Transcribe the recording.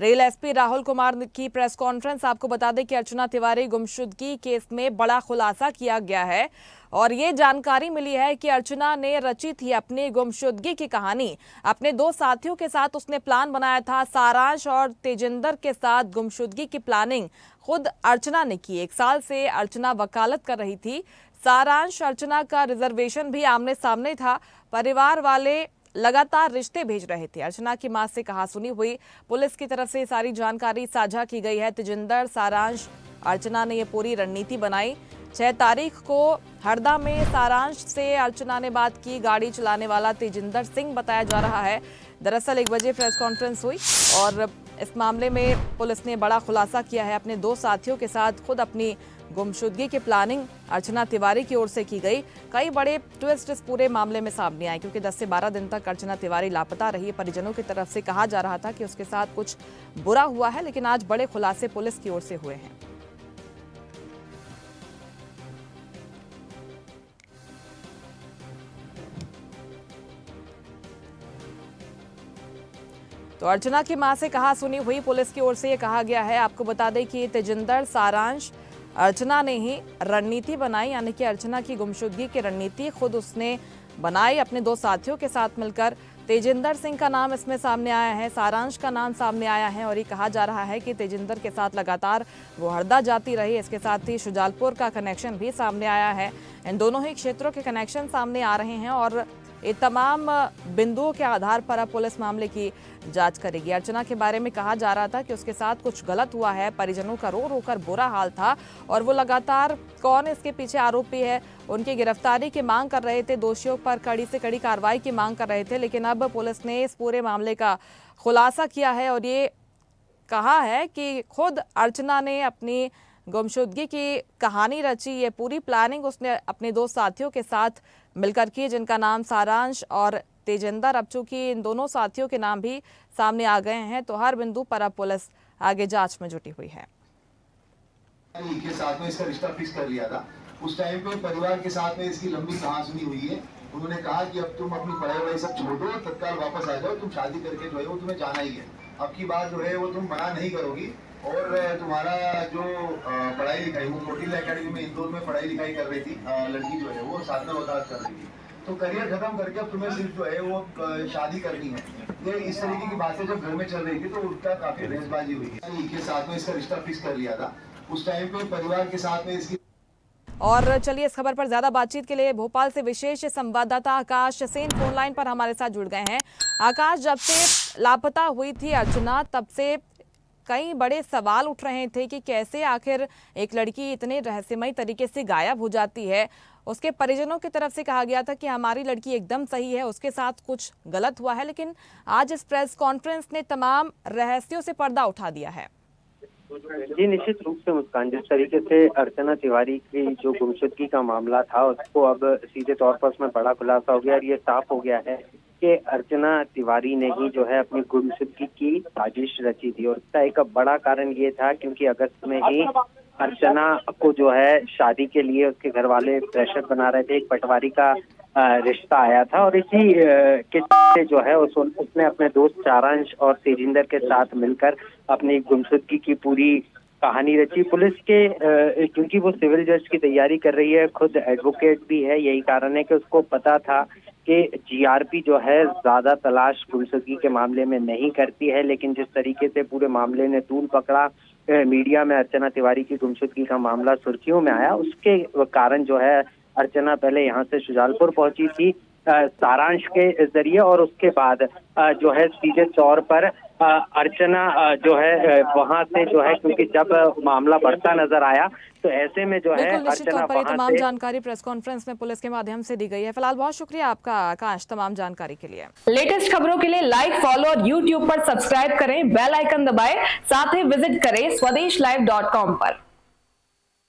Rail SP Rahul Kumar की press conference. आपको बता दें कि अर्चना तिवारी गुमशुदगी केस में बड़ा खुलासा किया गया है और ये जानकारी मिली है कि अर्चना ने रची थी अपनी गुमशुदगी की कहानी। अपने दो साथियों के साथ उसने प्लान बनाया था। सारांश और तेजिंदर के साथ गुमशुदगी की प्लानिंग खुद अर्चना ने की। 1 साल से अर्चना वकालत कर रही थी। सारांश अर्चना का रिजर्वेशन भी आमने सामने था। परिवार वाले लगातार रिश्ते भेज रहे थे। अर्चना की मां से कहासुनी हुई। पुलिस की तरफ से सारी जानकारी साझा की गई है। तेजिंदर, सारांश, अर्चना ने ये पूरी रणनीति बनाई। 6 तारीख को हरदा में सारांश से अर्चना ने बात की। गाड़ी चलाने वाला तेजिंदर सिंह बताया जा रहा है। दरअसल 1 बजे प्रेस कॉन्फ्रेंस हुई और इस मामले में पुलिस ने बड़ा खुलासा किया है। अपने 2 साथियों के साथ खुद अपनी गुमशुदगी की प्लानिंग अर्चना तिवारी की ओर से की गई। कई बड़े ट्विस्ट इस पूरे मामले में सामने आए क्योंकि 10 से 12 दिन तक अर्चना तिवारी लापता रही। परिजनों की तरफ से कहा जा रहा था कि उसके साथ कुछ बुरा हुआ है, लेकिन आज बड़े खुलासे पुलिस की ओर से हुए हैं। तो अर्चना की मां से कहासुनी हुई। पुलिस की ओर से ये कहा गया है। आपको बता दें कि तेजिंदर, सारांश, अर्चना ने ही रणनीति बनाई, यानी कि अर्चना की गुमशुदगी की रणनीति खुद उसने बनाई अपने 2 साथियों के साथ मिलकर। तेजिंदर सिंह का नाम इसमें सामने आया है, सारांश का नाम सामने आया है और ये कहा जा रहा है कि तेजिंदर के साथ लगातार वो हरदा जाती रही। इसके साथ ही शुजालपुर का कनेक्शन भी सामने आया है। इन दोनों ही क्षेत्रों के कनेक्शन सामने आ रहे हैं और ये तमाम बिंदुओं के आधार पर अब पुलिस मामले की जांच करेगी। अर्चना के बारे में कहा जा रहा था कि उसके साथ कुछ गलत हुआ है। परिजनों का रो रो कर बुरा हाल था और वो लगातार कौन इसके पीछे आरोपी है उनकी गिरफ्तारी की मांग कर रहे थे। दोषियों पर कड़ी से कड़ी कार्रवाई की मांग कर रहे थे, लेकिन अब पुलिस ने इस पूरे मामले का खुलासा किया है और ये कहा है कि खुद अर्चना ने अपनी गुमशुदगी की कहानी रची। ये पूरी प्लानिंग उसने अपने 2 साथियों के साथ मिलकर की, जिनका नाम सारांश और तेजिंदर। अब चूंकि इन दोनों साथियों के नाम भी सामने आ गए हैं तो हर बिंदु पर अब पुलिस आगे जांच में जुटी हुई है। के साथ में इसका रिश्ता फिक्स कर लिया था। उस टाइम पे परिवार के साथ में इसकी लंबी कहासुनी हुई है। उन्होंने कहा कि अब तुम अपनी पढ़ाई वढ़ाई सब छोड़ दो, तत्काल वापस आ जाओ, तुम शादी करके जो है वो तुम्हें जाना ही है। अब की बात जो है वो तुम मना नहीं करोगी और तुम्हारा जो पढ़ाई लिखाई, वो कोटिल एकेडमी में इंदौर में पढ़ाई लिखाई कर रही थी लड़की जो है वो साथ में वकालत कर रही थी, तो करियर खत्म करके अब तुम्हें सिर्फ जो है वो शादी करनी है। ये इस तरीके की बातें जब घर में चल रही थी तो उसका काफी बहसबाजी हुई है। के साथ में इसका रिश्ता फिक्स कर लिया था। उस टाइम पे परिवार के साथ में इसकी। और चलिए इस खबर पर ज्यादा बातचीत के लिए भोपाल से विशेष संवाददाता आकाश सेन फोन लाइन पर हमारे साथ जुड़ गए हैं। आकाश, जब से लापता हुई थी अर्चना तब से कई बड़े सवाल उठ रहे थे कि कैसे आखिर एक लड़की इतने रहस्यमय तरीके से गायब हो जाती है। उसके परिजनों की तरफ से कहा गया था कि हमारी लड़की एकदम सही है, उसके साथ कुछ गलत हुआ है, लेकिन आज इस प्रेस कॉन्फ्रेंस ने तमाम रहस्यों से पर्दा उठा दिया है। जी निश्चित रूप से मुस्कान, जिस तरीके से अर्चना तिवारी की जो गुमशुदगी का मामला था उसको अब सीधे तौर पर उसमें बड़ा खुलासा हो गया और ये साफ हो गया है कि अर्चना तिवारी ने ही जो है अपनी गुमशुदगी की साजिश रची थी। और इसका एक बड़ा कारण ये था क्योंकि अगस्त में ही अर्चना को जो है शादी के लिए उसके घर वाले प्रेशर बना रहे थे। एक पटवारी का रिश्ता आया था और इसी के से जो है उसने अपने दोस्त सारांश और तेजिंदर के साथ मिलकर अपनी गुमशुदगी की पूरी कहानी रची। पुलिस के क्योंकि वो सिविल जज की तैयारी कर रही है, खुद एडवोकेट भी है, यही कारण है कि उसको पता था कि जीआरपी जो है ज्यादा तलाश गुमशुदगी के मामले में नहीं करती है। लेकिन जिस तरीके से पूरे मामले ने तूल पकड़ा, मीडिया में अर्चना तिवारी की गुमशुदगी का मामला सुर्खियों में आया, उसके कारण जो है अर्चना पहले यहाँ से शुजालपुर पहुंची थी सारांश के जरिए और उसके बाद जो है सीधे तौर पर अर्चना जो है वहां से जो है, क्योंकि जब मामला बढ़ता नजर आया तो ऐसे में जो है अर्चना पर तमाम जानकारी प्रेस कॉन्फ्रेंस में पुलिस के माध्यम से दी गई है। फिलहाल बहुत शुक्रिया आपका आकाश तमाम जानकारी के लिए। लेटेस्ट खबरों के लिए लाइक, फॉलो और यूट्यूब पर सब्सक्राइब करें, बेल आइकन दबाएं, साथ ही विजिट करें swedishlive.com पर।